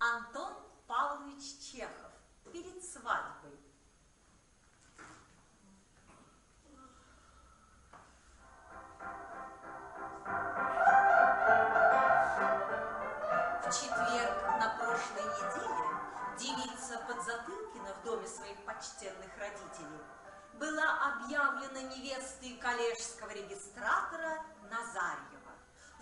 Антон Павлович Чехов перед свадьбой. В четверг на прошлой неделе девица Подзатылкина в доме своих почтенных родителей была объявлена невестой коллежского регистратора Назарьева.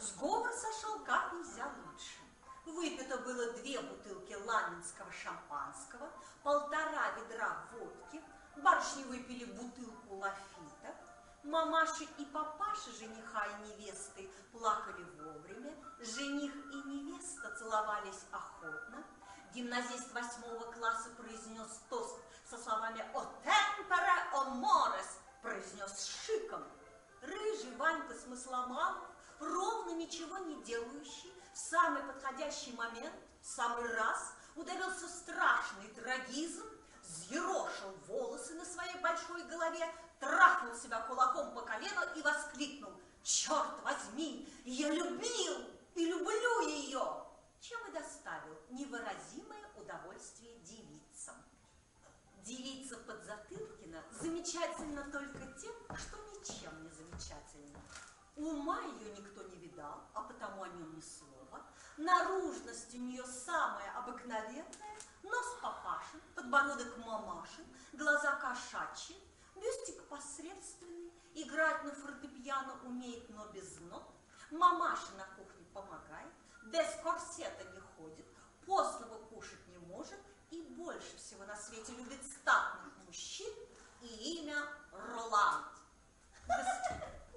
Сговор сошел как нельзя лучше. Выпито было 2 бутылки ламинского шампанского, 1,5 ведра водки, барышни выпили бутылку лафита, мамаши и папаши жениха и невесты плакали вовремя, жених и невеста целовались охотно, гимназист 8 класса произнес тост со словами «О темпере, о морес», произнес с шиком. Рыжий Ванька Смысломалов, ровно ничего не делающий, в самый подходящий момент, в самый раз, удавился страшный трагизм, взъерошил волосы на своей большой голове, трахнул себя кулаком по колену и воскликнул: «Черт возьми, я любил и люблю ее!» Чем и доставил невыразимое удовольствие девицам. Девица Подзатылкина замечательна только тем, что ничем не замечательна. Ума ее никто не видал, а потому о нем ни слова. Наружность у нее самая обыкновенная, нос папашин, подбородок мамашин, глаза кошачьи, бюстик посредственный, играть на фортепиано умеет, но без нот. Мамаша на кухне помогает, без корсета не ходит, постного кушать не может и больше всего на свете любит статных мужчин и имя Роланд.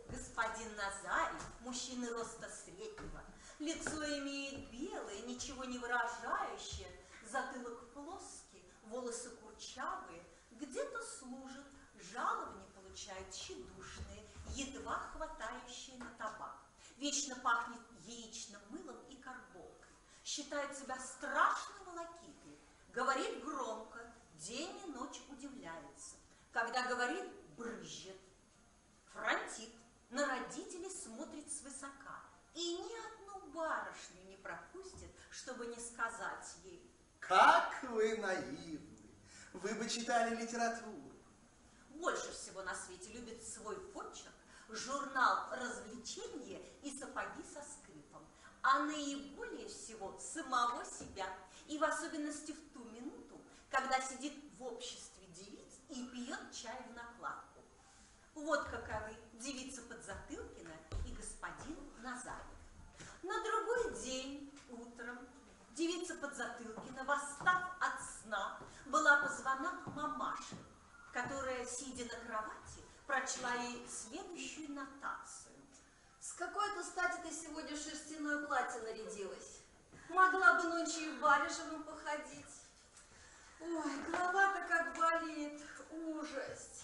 Господин Назарий, мужчина роста среднего, лицо имеет белое, ничего не выражающее, затылок плоский, волосы курчавые, где-то служит, жалования получает тщедушные, едва хватающие на табак. Вечно пахнет яичным мылом и карболкой, считает себя страшной волокитой, говорит громко, день и ночь удивляется. Когда говорит, брызжет, фронтит, на родителей смотрит свысока и ни одну барышню не пропустит, чтобы не сказать ей: «Как вы наивны! Вы бы читали литературу». Больше всего на свете любит свой почерк журнал «Развлечения» и «Сапоги со скрипом», а наиболее всего самого себя, и в особенности в ту минуту, когда сидит в обществе девиц и пьет чай в накладку. Вот каковы девица Подзатылкина и господин Назарьев. На другой день утром девица Подзатылкина, восстав от сна, была позвана к мамаше, которая, сидя на кровати, прочла ей следующую нотацию. С какой-то стати ты сегодня в шерстяное платье нарядилась? Могла бы ночью и в барежевом походить. Ой, голова-то как болит, ужас.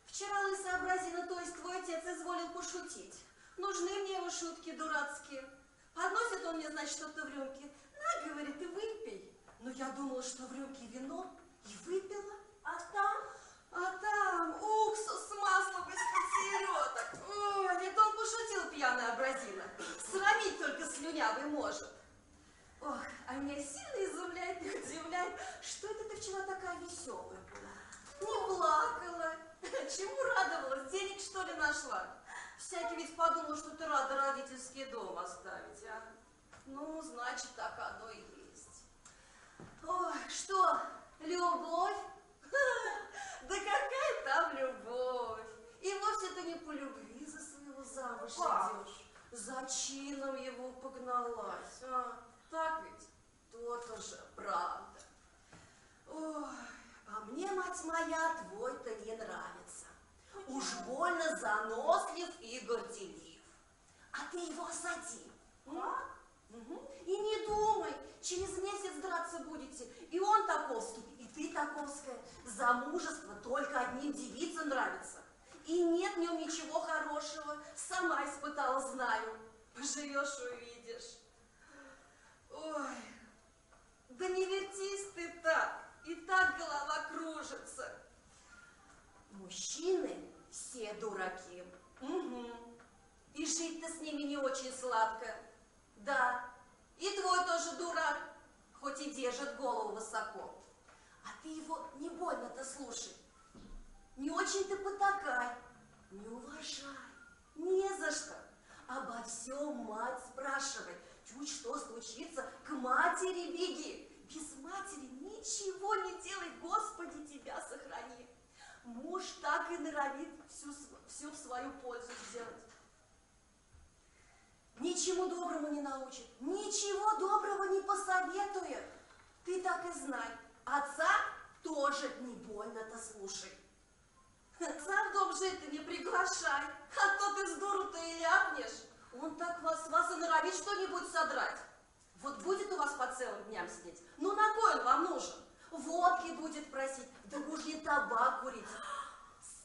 Вчера лысая образина, то есть твой отец, изволил пошутить. Нужны мне его шутки дурацкие. Подносит он мне, значит, что-то в рюмке. На, говорит, и выпей. Но я думала, что в рюмке вино, и выпила. А там уксус с маслом из-под селедок. Ой, это он пошутил, пьяная образина. Срамить только слюнявый может. Ох, а меня сильно изумляет и удивляет, что это ты вчера такая веселая была. Не плакала. Чему радовалась? Денег, что ли, нашла? Всякий ведь подумал, что ты рада родительский дом оставить, а? Ну, значит, так оно и есть. Ой, что, любовь? Да какая там любовь? И вовсе ты не по любви за своего замуж идешь. За чином его погналась, а? Так ведь? То-то же правда. Ой, а мне, мать моя, твой-то не нравится. Уж больно занослив и горделив. А ты его осади. Угу. И не думай, через месяц драться будете. И он таковский, и ты таковская. Замужество только одним девицам нравится. И нет в нем ничего хорошего. Сама испытала, знаю. Поживешь, увидишь. Ой, да не вертись ты так. И так голова кружится. Мужчины все дураки. Угу. И жить-то с ними не очень сладко. Да, и твой тоже дурак. хоть и держит голову высоко. А ты его не больно-то слушай. Не очень-то потакай, не уважай, не за что. Обо всем мать спрашивай. Чуть что случится, к матери беги. Без матери ничего не делай, Господи, тебя сохрани. Муж так и норовит все в свою пользу сделать. Ничему доброму не научит, ничего доброго не посоветует. Ты так и знай, отца тоже не больно-то слушай. Отца в дом жить не приглашай, а то ты с дуру-то и ляпнешь. Он так вас и норовит что-нибудь содрать. Вот будет у вас по целым дням сидеть, ну на кой он вам нужен? Водки будет просить, да божий табак курить.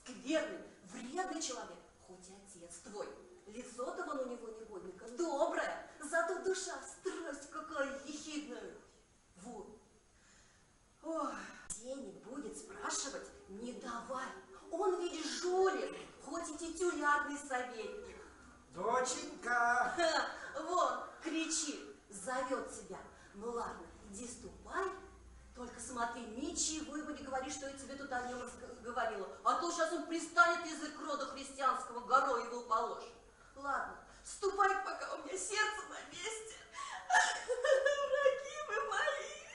Скверный, вредный человек, хоть и отец твой. Лицо-то вон у него негодника доброе, зато душа, страсть какая ехидная. Вот. Ой, денег будет спрашивать, не давай. Он ведь жулик, хоть и титулярный советник. Доченька! Вон, кричит, зовет тебя. Ну ладно, иди ступай, только смотри, ничего ему не говори, что я тебе тут о нем говорила. А то сейчас он пристанет язык рода христианского, горой его положь. Ладно, ступай, пока у меня сердце на месте. Враги вы мои,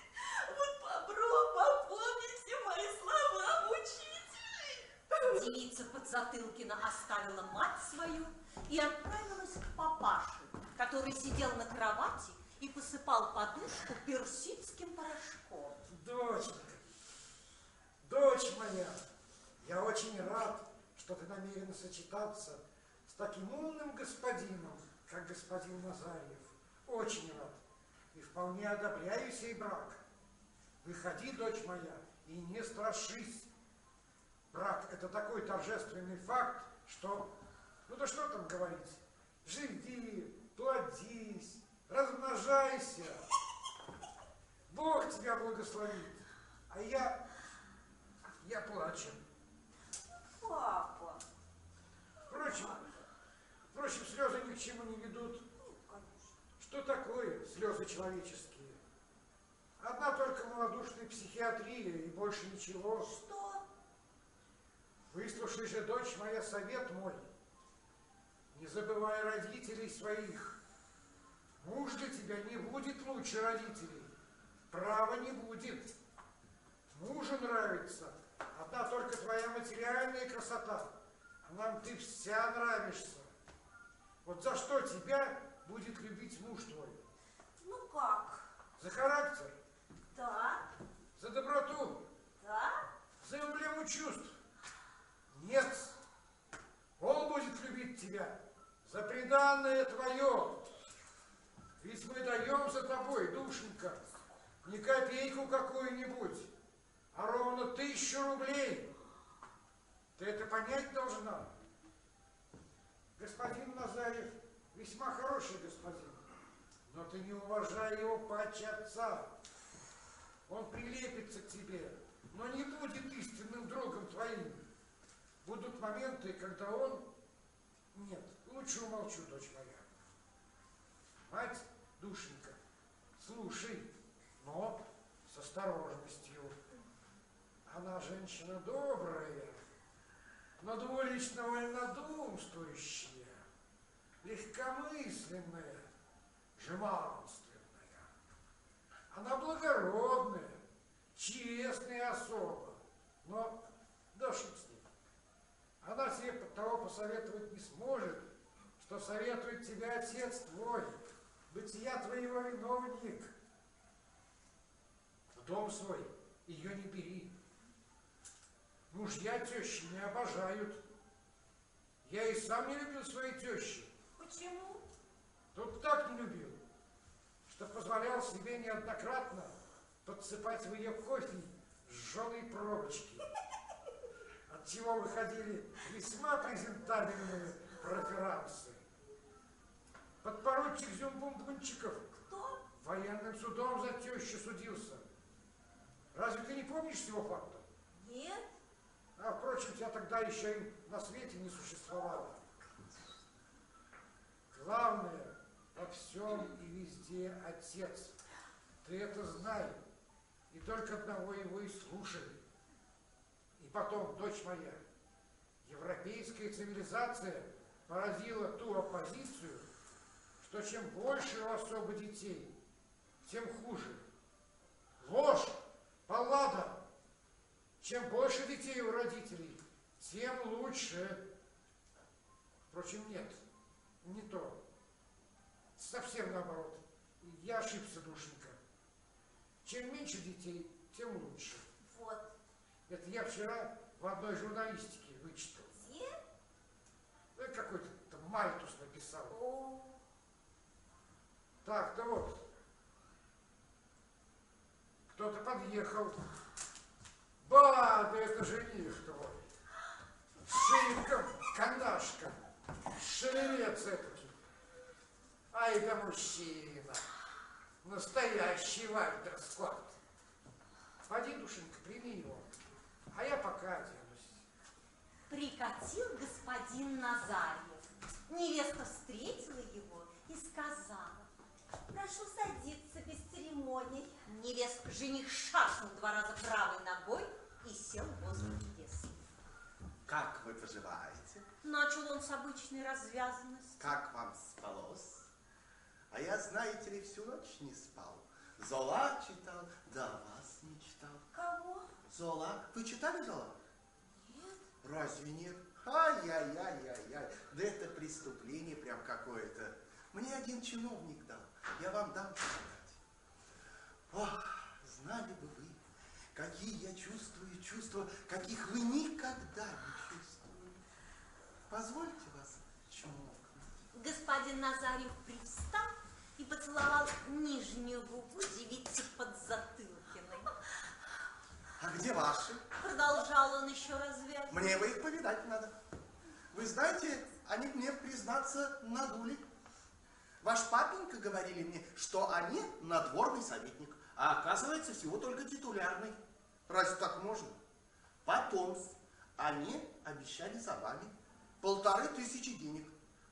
вот попомните мои слова, учитель. Девица Подзатылкина оставила мать свою и отправилась к папаше, который сидел на кровати и посыпал подушку персидским порошком. Доченька, дочь моя, я очень рад, что ты намерена сочетаться с таким умным господином, как господин Назарьев. Очень рад и вполне одобряю сей брак. Выходи, дочь моя, и не страшись. Брак – это такой торжественный факт, что, ну да что там говорить, живи, плодись, размножайся. Бог тебя благословит. А я плачу. Папа. Впрочем, слезы ни к чему не ведут. Что такое слезы человеческие? Одна только малодушная психиатрия и больше ничего. Что? Выслушай же, дочь моя, совет мой. Не забывай родителей своих. Муж для тебя не будет лучше родителей. Права не будет. Мужу нравится одна только твоя материальная красота. А нам ты вся нравишься. Вот за что тебя будет любить муж твой? Ну как? За характер? Да, За доброту? да. За эмблему чувств? Нет. Он будет любить тебя за преданное твое. Ведь мы даем за тобой, душенька, не копейку какую-нибудь, а ровно 1000 рублей. Ты это понять должна. Господин Назарьев весьма хороший господин, но ты не уважай его паче отца. Он прилепится к тебе, но не будет истинным другом твоим. Будут моменты, когда он... Нет, лучше умолчу, дочь моя. Мать, душенька, слушай, но с осторожностью. Она женщина добрая, но двулично вольнодумствующая, легкомысленная, жеманственная. Она благородная, честная особа, но дошли с ним. Она тебе того посоветовать не сможет, что советует тебе отец твой, бытия твоего виновник. В дом свой ее не бери. Мужья тещи не обожают. Я и сам не любил своей тещи. Почему? Тут так не любил, что позволял себе неоднократно подсыпать в ее кофе жженой пробочки, от чего выходили весьма презентабельные проферансы. Подпоручик Зюмбумбунчиков Кто? военным судом за тещу судился. Разве ты не помнишь всего факта? Нет. А, впрочем, тебя тогда еще и на свете не существовало. Главное, во всем и везде отец. Ты это знай, и только одного его и слушай. И потом, дочь моя, европейская цивилизация поразила ту оппозицию, что чем больше у особо детей, тем хуже. Ложь, паллада. Чем больше детей у родителей, тем лучше. Впрочем, нет, не то. Совсем наоборот. Я ошибся, душенька. Чем меньше детей, тем лучше. Вот. Это я вчера в одной журналистике вычитал. Где? Ну, какой-то там Мальтус написал. О, Так, да вот. Кто-то подъехал. Ба, да это жених твой. С шейком, канашка. Шерец этакий. Ай да мужчина. Настоящий Вальтер Скотт. Поди, душенька, прими его. А я пока оденусь. Прикатил господин Назарьев. Невеста встретила его и сказала: прошу садиться без церемоний. жених шаркнул 2 раза правой ногой и сел возле невесты. Как вы поживаете? Начал он с обычной развязанности. Как вам спалось? А я, знаете ли, всю ночь не спал. Зола читал, да вас не читал. Кого? Зола. Вы читали Зола? Нет. Разве нет? Ай-яй-яй-яй-яй. Да это преступление прям какое-то. Мне один чиновник дал. Я вам дам читать. Ох, знали бы вы, какие я чувствую чувства, каких вы никогда не чувствовали. Позвольте вас чмокнуть. Господин Назарьев привстал и поцеловал нижнюю губу девицы Подзатылкиной. А где ваши? Продолжал он еще развязывать. Мне бы их повидать надо. Вы знаете, они мне, признаться, надули. Ваш папенька говорили мне, что они надворный советник, а оказывается всего только титулярный. Разве так можно? Потом они обещали за вами 1500 денег.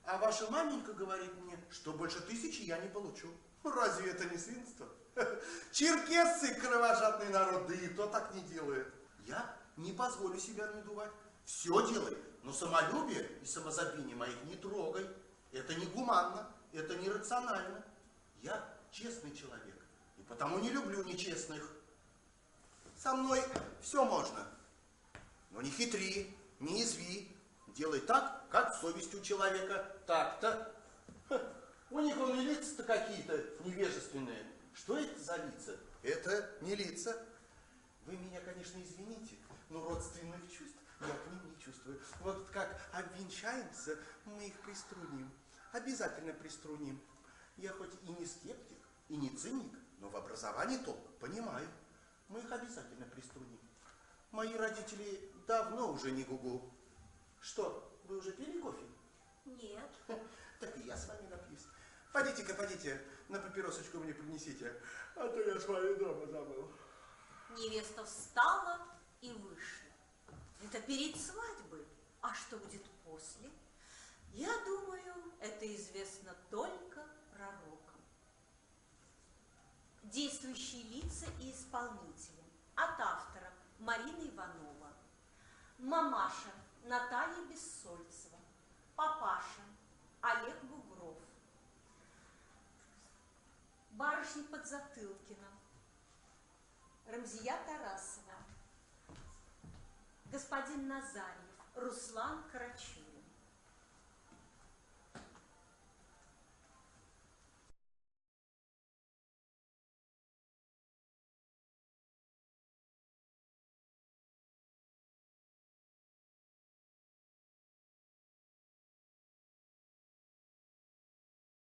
А ваша маменька говорит мне, что больше 1000 я не получу. Разве это не свинство? Черкесцы кровожадный народ, да и то так не делает. Я не позволю себя надувать. Все делай, но самолюбие и самозабвение моих не трогай. Это не гуманно, это не рационально. Я честный человек, и потому не люблю нечестных. Со мной все можно, но не хитри, не изви. Делай так, как совесть у человека. Так-то. У них он и лица-то какие-то невежественные. Что это за лица? Это не лица. Вы меня, конечно, извините, но родственных чувств я к ним не чувствую. Вот как обвенчаемся, мы их приструним. Обязательно приструним. Я хоть и не скептик, и не циник, но в образовании толк понимаю. Мы их обязательно приструним. Мои родители давно уже не гугу. Что, вы уже пили кофе? Нет. Так и я с вами напьюсь. Пойдите-ка, пойдите, на папиросочку мне принесите, а то я с вами дома забыл. Невеста встала и вышла. Это перед свадьбой. А что будет после? Я думаю, это известно только пророкам. Действующие лица и исполнители. От автора Марина Иванова. Мамаша Наталья Бессольцева. Папаша Олег Бугров. Барышня Подзатылкина. Рамзия Тарасова. Господин Назарьев Руслан Карачун.